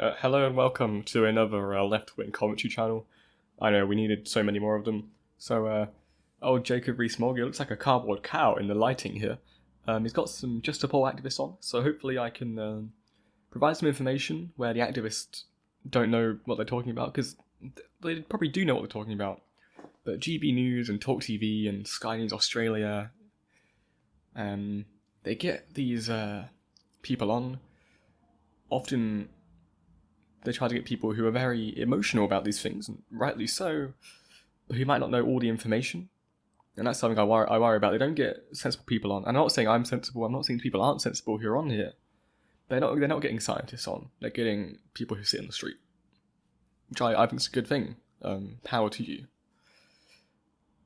Hello and welcome to another left-wing commentary channel. I know we needed so many more of them. So, old Jacob Rees-Mogg, it looks like a cardboard cow in the lighting here. He's got some Just a Poll activists on, so hopefully I can provide some information where the activists don't know what they're talking about, because they probably do know what they're talking about. But GB News and Talk TV and Sky News Australia, they get these people on. Often they try to get people who are very emotional about these things, and rightly so, but who might not know all the information. And that's something I worry about. They don't get sensible people on. And I'm not saying I'm sensible, I'm not saying people aren't sensible who are on here. They're not getting scientists on. They're getting people who sit in the street. Which I think is a good thing. Power to you.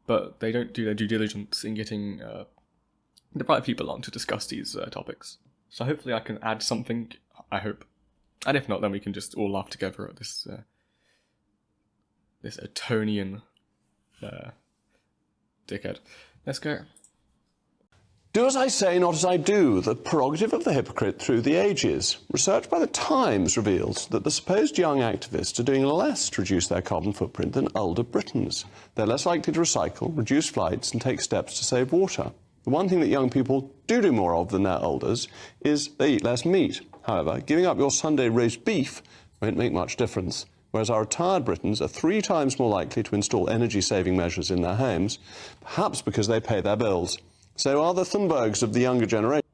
But they don't do their due diligence in getting the right people on to discuss these topics. So hopefully I can add something, I hope. And if not, then we can just all laugh together at this this Etonian dickhead. Let's go. Do as I say, not as I do, the prerogative of the hypocrite through the ages. Research by the Times reveals that the supposed young activists are doing less to reduce their carbon footprint than older Britons. They're less likely to recycle, reduce flights and take steps to save water. The one thing that young people do more of than their elders is they eat less meat. However, giving up your Sunday roast beef won't make much difference, whereas our retired Britons are 3 times more likely to install energy-saving measures in their homes, perhaps because they pay their bills. So are the Thunbergs of the younger generation.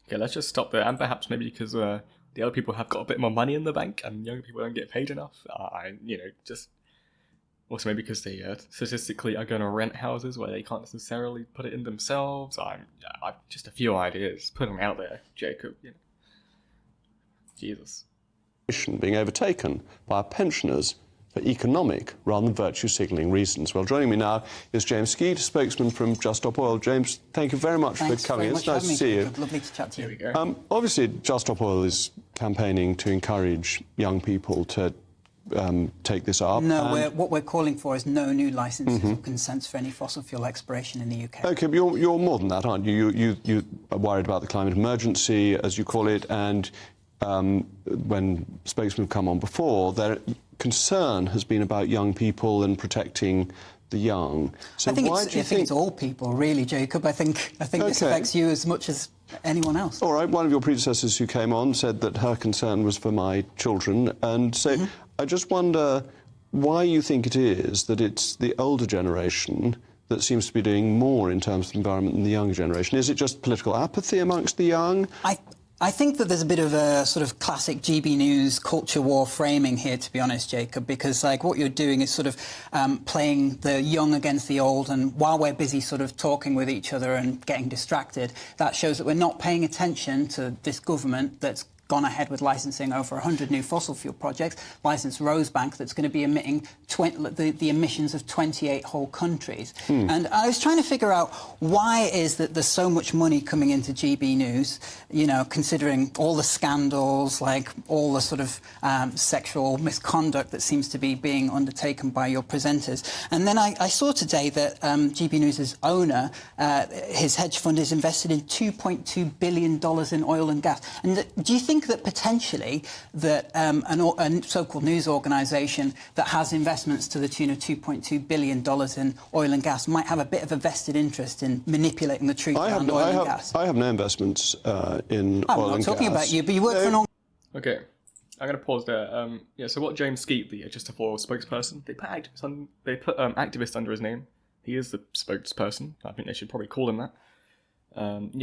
Okay, let's just stop there, and perhaps maybe because the old people have got a bit more money in the bank and younger people don't get paid enough. Just... Also maybe because they statistically are going to rent houses where they can't necessarily put it in themselves. I've just a few ideas. Put them out there, Jacob. You know. Jesus. Being overtaken by our pensioners for economic rather than virtue signalling reasons. Well, joining me now is James Skeet, spokesman from Just Stop Oil. James, thank you very much for coming. It's nice to see you. Lovely to chat to you. Here we go. Obviously, Just Stop Oil is campaigning to encourage young people to take this up. No, what we're calling for is no new licences or consents for any fossil fuel exploration in the UK. OK, but you're more than that, aren't you? You are worried about the climate emergency, as you call it, and when spokesmen have come on before, their concern has been about young people and protecting the young. So I think it's all people, really, Jacob. I think this affects you as much as anyone else. All right, one of your predecessors who came on said that her concern was for my children, and so I just wonder why you think it is that it's the older generation that seems to be doing more in terms of the environment than the younger generation. Is it just political apathy amongst the young? I think that there's a bit of a sort of classic GB News culture war framing here, to be honest, Jacob, because like what you're doing is sort of playing the young against the old, and while we're busy sort of talking with each other and getting distracted, that shows that we're not paying attention to this government that's gone ahead with licensing over 100 new fossil fuel projects, licensed Rosebank that's going to be emitting the emissions of 28 whole countries. And I was trying to figure out why it is that there's so much money coming into GB News, you know, considering all the scandals, like all the sort of sexual misconduct that seems to be being undertaken by your presenters. And then I saw today that GB News' owner, his hedge fund is invested in $2.2 billion in oil and gas. And do you think that potentially that a so-called news organisation that has investments to the tune of $2.2 billion in oil and gas might have a bit of a vested interest in manipulating the truth around oil and gas? I have no investments in oil and gas. I'm not talking about you, but you work for an... Okay, I'm going to pause there. So what James Skeet, the Just a Poll spokesperson, they put activist under his name. He is the spokesperson. I think they should probably call him that.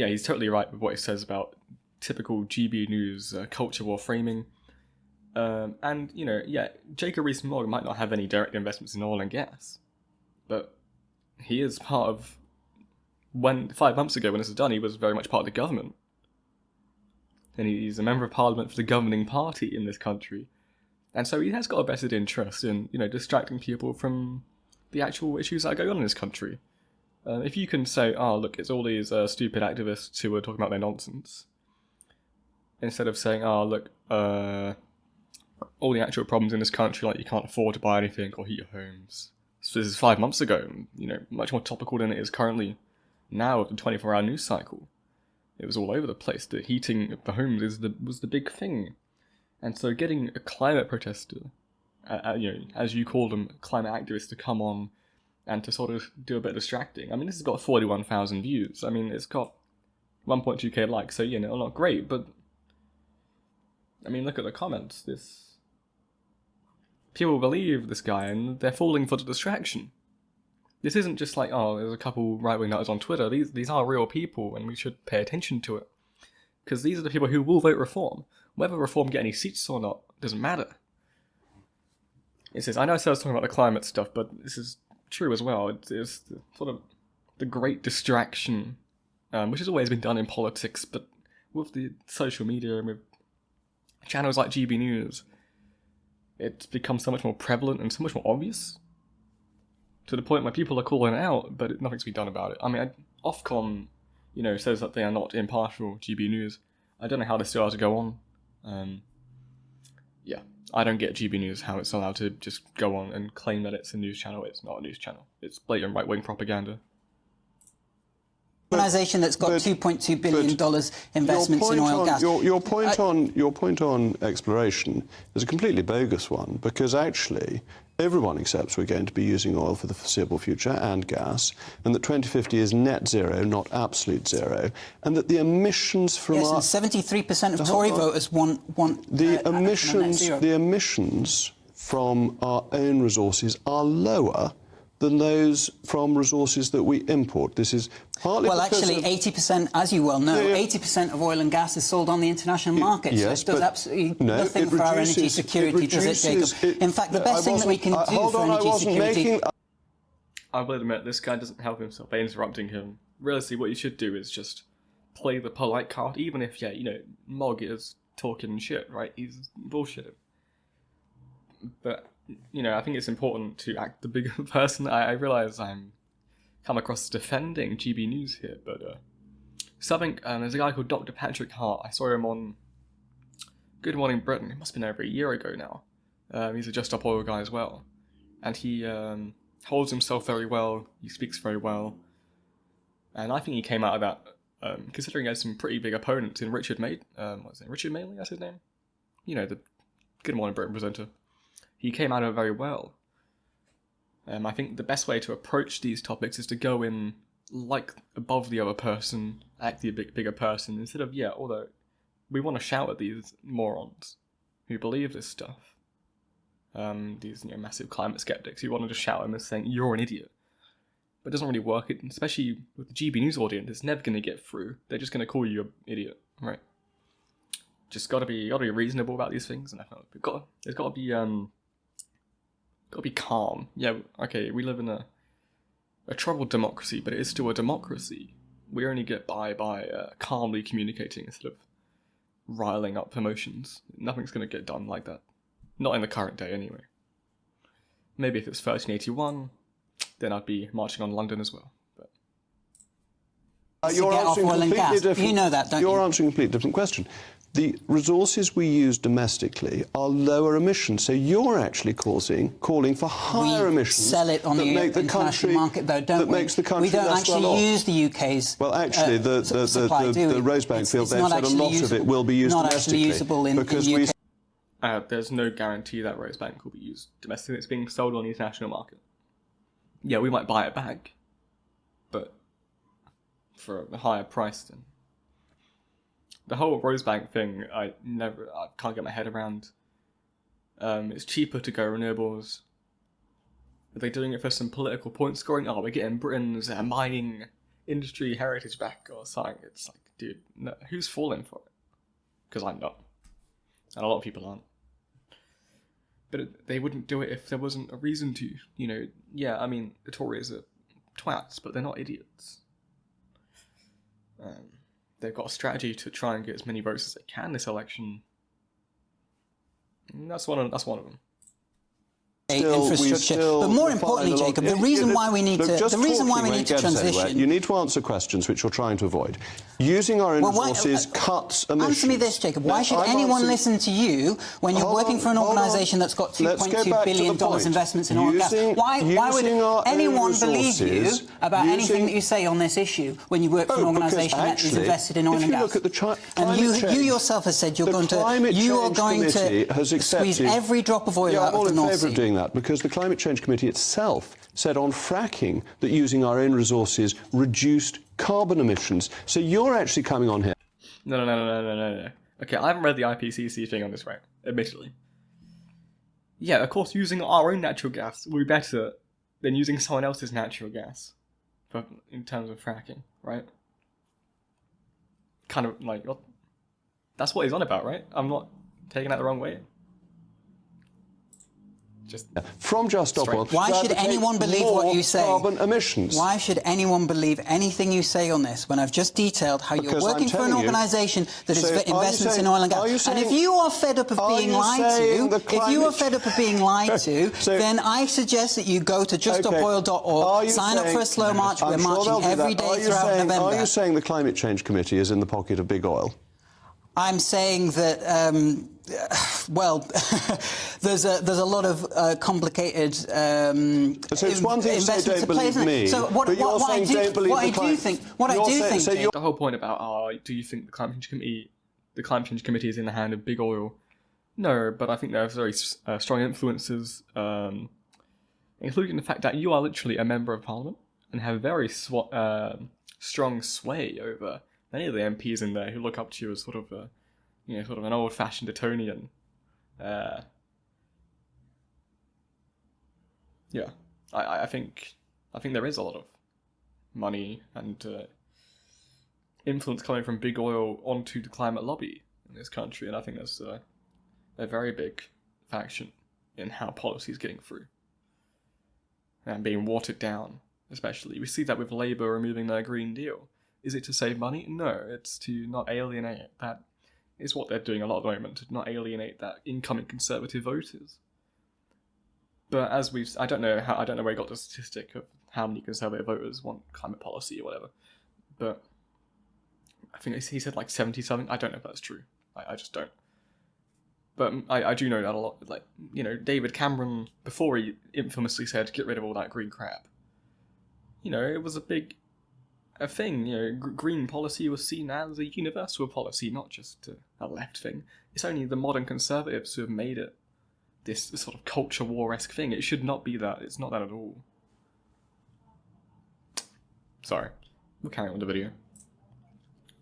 He's totally right with what he says about typical GB News culture war framing. Jacob Rees-Mogg might not have any direct investments in oil and gas, but he is part of... 5 months ago when this was done, he was very much part of the government. And he's a member of parliament for the governing party in this country. And so he has got a vested interest in, distracting people from the actual issues that are going on in this country. If you can say, oh, look, it's all these stupid activists who are talking about their nonsense, instead of saying, oh, look, all the actual problems in this country, like you can't afford to buy anything or heat your homes. So this is 5 months ago, much more topical than it is currently now with the 24-hour news cycle. It was all over the place. The heating of the homes was the big thing. And so getting a climate protester, as you call them, climate activists, to come on and to sort of do a bit of distracting. I mean, this has got 41,000 views. I mean, it's got 1.2k likes, so, not great, but... I mean, look at the comments. People believe this guy, and they're falling for the distraction. This isn't just like, oh, there's a couple right-wing nutters on Twitter. These are real people, and we should pay attention to it. Because these are the people who will vote Reform. Whether Reform get any seats or not doesn't matter. It says, I know I said I was talking about the climate stuff, but this is true as well. It's sort of the great distraction, which has always been done in politics, but with the social media and with channels like GB News, it's become so much more prevalent and so much more obvious, to the point where people are calling it out, but nothing's been done about it. I mean, Ofcom, says that they are not impartial, GB News. I don't know how they still have to go on. I don't get GB News, how it's allowed to just go on and claim that it's a news channel. It's not a news channel. It's blatant right-wing propaganda. Organisation that's got $2.2 billion investments in oil and gas. Your point on exploration is a completely bogus one, because actually everyone accepts we're going to be using oil for the foreseeable future and gas, and that 2050 is net zero, not absolute zero, and that the emissions from and 73% of Tory voters want the emissions from our own resources are lower than those from resources that we import. This is partly actually, 80%, as you well know, 80% of oil and gas is sold on the international market, so it does absolutely nothing for our energy security, does it, Jacob? In fact, the best thing that we can do for energy security... I will admit, this guy doesn't help himself by interrupting him. Realistically, what you should do is just play the polite card, even if, Mogg is talking shit, right? He's bullshitting. But... I think it's important to act the bigger person. I realise I'm come across defending GB News here, but there's a guy called Dr. Patrick Hart. I saw him on Good Morning Britain. It must have been over a year ago now. He's a Just Stop Oil guy as well, and he holds himself very well. He speaks very well, and I think he came out of that considering he had some pretty big opponents in Richard Madeley. Richard Madeley, that's his name. The Good Morning Britain presenter. He came out of it very well. I think the best way to approach these topics is to go in like above the other person, act the bigger person, instead of, although we want to shout at these morons who believe this stuff. These massive climate skeptics, you want to just shout at them and saying, you're an idiot. But it doesn't really work, especially with the GB News audience, it's never going to get through. They're just going to call you an idiot, right? Just gotta be reasonable about these things, and there's gotta be calm. Yeah, okay, we live in a troubled democracy, but it is still a democracy. We only get by calmly communicating instead of riling up emotions. Nothing's going to get done like that. Not in the current day, anyway. Maybe if it's 1381, then I'd be marching on London as well. But you're answering a completely different... You know that, don't you? You're answering a completely different question. The resources we use domestically are lower emissions, so you're actually calling for higher emissions. We sell it on the international market, though, don't we? Makes the country we don't actually use the UK's Well, actually, the Rosebank field, they've said a lot of it will be used domestically. Usable in the UK. There's no guarantee that Rosebank will be used domestically. It's being sold on the international market. Yeah, we might buy it back, but for a higher price than... The whole Rosebank thing, I can't get my head around. It's cheaper to go renewables. Are they doing it for some political point scoring? Oh, we're getting Britain's mining industry heritage back or something. It's like, dude, no, who's falling for it? Because I'm not. And a lot of people aren't. But they wouldn't do it if there wasn't a reason to. I mean, the Tories are twats, but they're not idiots. They've got a strategy to try and get as many votes as they can this election. And that's one of them. infrastructure. But more importantly, Jacob, the reason why we need to transition. You need to answer questions which you're trying to avoid. Using our own resources cuts emissions. Answer me this, Jacob. Why should anyone listen to you when you're working for an organisation that's got $2.2 billion investments in oil and gas? Why would anyone believe you about anything that you say on this issue when you work for an organisation that is invested in oil and gas? And you yourself have said you're going to squeeze every drop of oil out of the North Sea. I'm all in favour of doing that because the Climate Change Committee itself said on fracking that using our own resources reduced carbon emissions. So you're actually coming on here. No. Okay, I haven't read the IPCC thing on this, right? Admittedly. Yeah, of course, using our own natural gas will be better than using someone else's natural gas, in terms of fracking, right? Kind of like, that's what he's on about, right? I'm not taking that the wrong way. From Just Stop Oil. Why should anyone believe what you say? Carbon emissions. Why should anyone believe anything you say on this when I've just detailed how you're working for an organisation that has investments in oil and gas? And if you are fed up of being lied to, then I suggest that you go to juststopoil.org, sign up for a slow march. We're marching every day throughout November. Are you saying the Climate Change Committee is in the pocket of big oil? I'm saying that, there's a lot of complicated so it's one thing to say don't believe me, so what I do think... The whole point about, do you think the Climate Change Committee is in the hand of big oil? No, but I think there are very strong influences, including the fact that you are literally a member of Parliament and have very strong sway over many of the MPs in there who look up to you as sort of an old-fashioned Etonian. I think there is a lot of money and influence coming from big oil onto the climate lobby in this country, and I think that's a very big faction in how policy is getting through and being watered down. Especially, we see that with Labour removing their Green Deal. Is it to save money? No, it's to not alienate. That is what they're doing a lot at the moment, to not alienate that incoming Conservative voters. But as I don't know where he got the statistic of how many Conservative voters want climate policy or whatever. But I think he said like 70-something. I don't know if that's true. I just don't. But I do know that a lot. Like, David Cameron, before he infamously said, get rid of all that green crap. It was a thing. Green policy was seen as a universal policy, not just a left thing. It's only the modern Conservatives who have made it this sort of culture war-esque thing. It should not be that. It's not that at all. Sorry. We'll carry on with the video.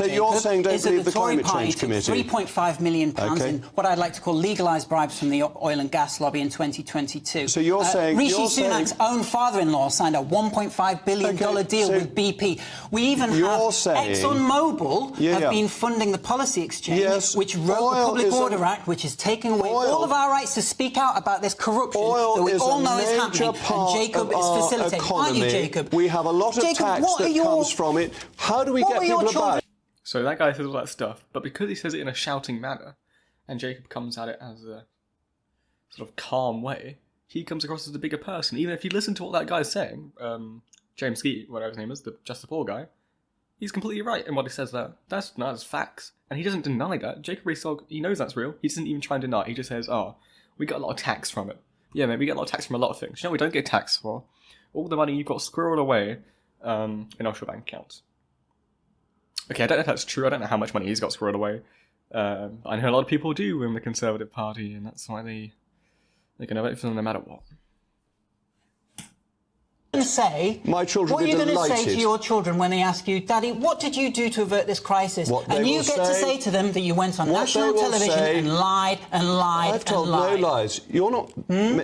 So you're saying don't believe the Climate Change Committee? £3.5 million in what I'd like to call legalised bribes from the oil and gas lobby in 2022. So you're saying... Rishi Sunak's own father-in-law signed a $1.5 billion deal with BP. We even have ExxonMobil have been funding the policy exchange, which wrote the Public Order Act, which is taking away all of our rights to speak out about this corruption that we all know is happening. And Jacob is facilitating. Aren't you, Jacob? We have a lot of tax that comes from it. How do we get people to buy? So that guy says all that stuff, but because he says it in a shouting manner, and Jacob comes at it as a sort of calm way, he comes across as the bigger person. Even if you listen to what that guy's saying, James Skeet, whatever his name is, the Just Stop Oil guy, he's completely right in what he says there. That's facts. And he doesn't deny that. Jacob Rees-Mogg, he knows that's real. He doesn't even try and deny it. He just says, we got a lot of tax from it. Yeah, mate, we get a lot of tax from a lot of things. We don't get tax for all the money you've got squirreled away in offshore bank accounts. Okay, I don't know if that's true. I don't know how much money he's got squirreled away. I know a lot of people do in the Conservative Party, and that's why they're going to vote for them no matter what. My children what are you going to say to your children when they ask you, Daddy, what did you do to avert this crisis? And you get to say to them that you went on national television and lied and lied. I've told no lies. You're not.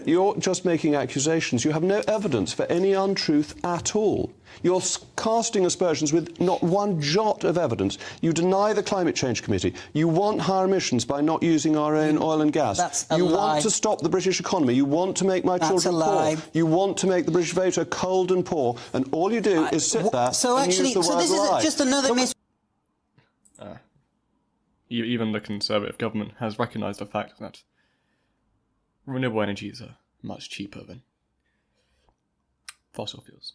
You're just making accusations. You have no evidence for any untruth at all. You're casting aspersions with not one jot of evidence. You deny the Climate Change Committee. You want higher emissions by not using our own oil and gas. That's a lie. You want to stop the British economy. You want to make my children poor. You want to make the British voter cold and poor. And all you do is sit there and use the word lie. This is just another Even the Conservative government has recognised the fact that renewable energy is a much cheaper than fossil fuels.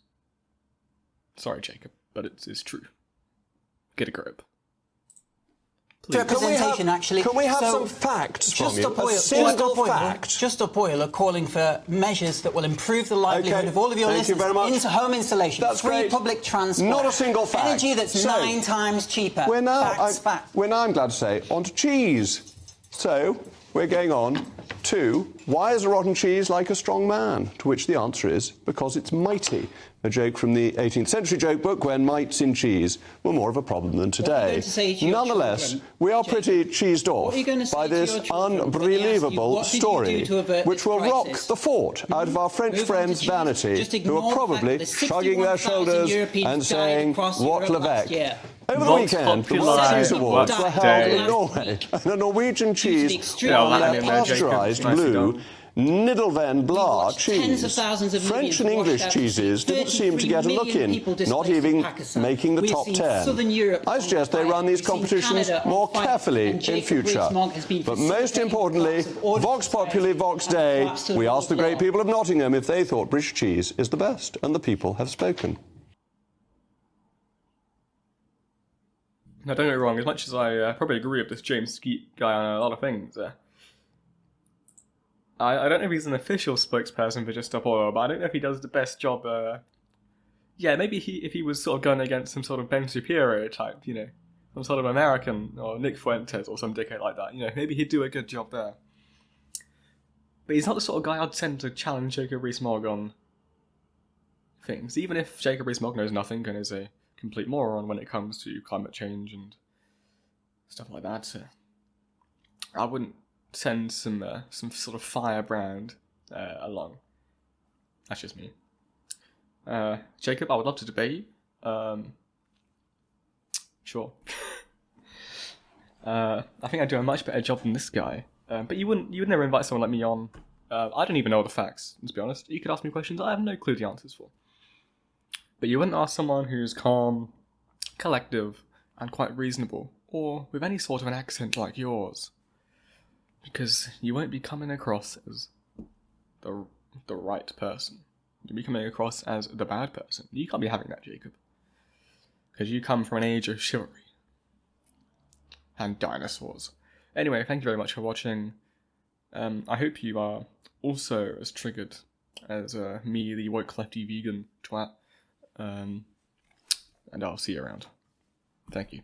Sorry, Jacob, but it's true. Get a grip. Representation, actually. Can we have So, some facts from Just you? Stop Oil, A single fact. Just Stop Oil are calling for measures that will improve the livelihood of all of your Thank you listeners. very much. Into home installation, That's free great. public transport. Not a single fact. Energy that's So, 9 times cheaper. We're now, Facts. I'm glad to say, on to cheese. So, we're going on to, why is a rotten cheese like a strong man? To which the answer is, because it's mighty. A joke from the 18th century joke book when mites in cheese were more of a problem than today. Nonetheless, we are pretty cheesed off by this unbelievable story, which will rock the fort out of our French friends' vanity, who are probably shrugging their shoulders and saying, what Levesque? Over the weekend, the World Cheese Awards were held in Norway, and a Norwegian cheese won their pasteurised blue Niddelven Blah cheese. French and English cheeses didn't seem to get a look in, not even making the top 10. I suggest they run these competitions more carefully in future. But most importantly, Vox Populi, Vox Dei, we asked the great people of Nottingham if they thought British cheese is the best, and the people have spoken. Now, don't get me wrong, as much as I probably agree with this James Skeet guy on a lot of things, I don't know if he's an official spokesperson for Just Stop Oil, but I don't know if he does the best job. Yeah, maybe if he was sort of going against some sort of Ben Shapiro type, you know, some sort of American, or Nick Fuentes or some dickhead like that, you know, maybe he'd do a good job there. But he's not the sort of guy I'd send to challenge Jacob Rees-Mogg on things, even if Jacob Rees-Mogg knows nothing and is a complete moron when it comes to climate change and stuff like that. I wouldn't send some sort of firebrand along. That's just me. Jacob, I would love to debate you. Sure. I think I'd do a much better job than this guy. But you would never invite someone like me on. I don't even know the facts, to be honest. You could ask me questions I have no clue the answers for. But you wouldn't ask someone who's calm, collective, and quite reasonable, or with any sort of an accent like yours. Because you won't be coming across as the right person. You'll be coming across as the bad person. You can't be having that, Jacob. Because you come from an age of chivalry. And dinosaurs. Anyway, thank you very much for watching. I hope you are also as triggered as me, the woke lefty vegan twat. And I'll see you around. Thank you.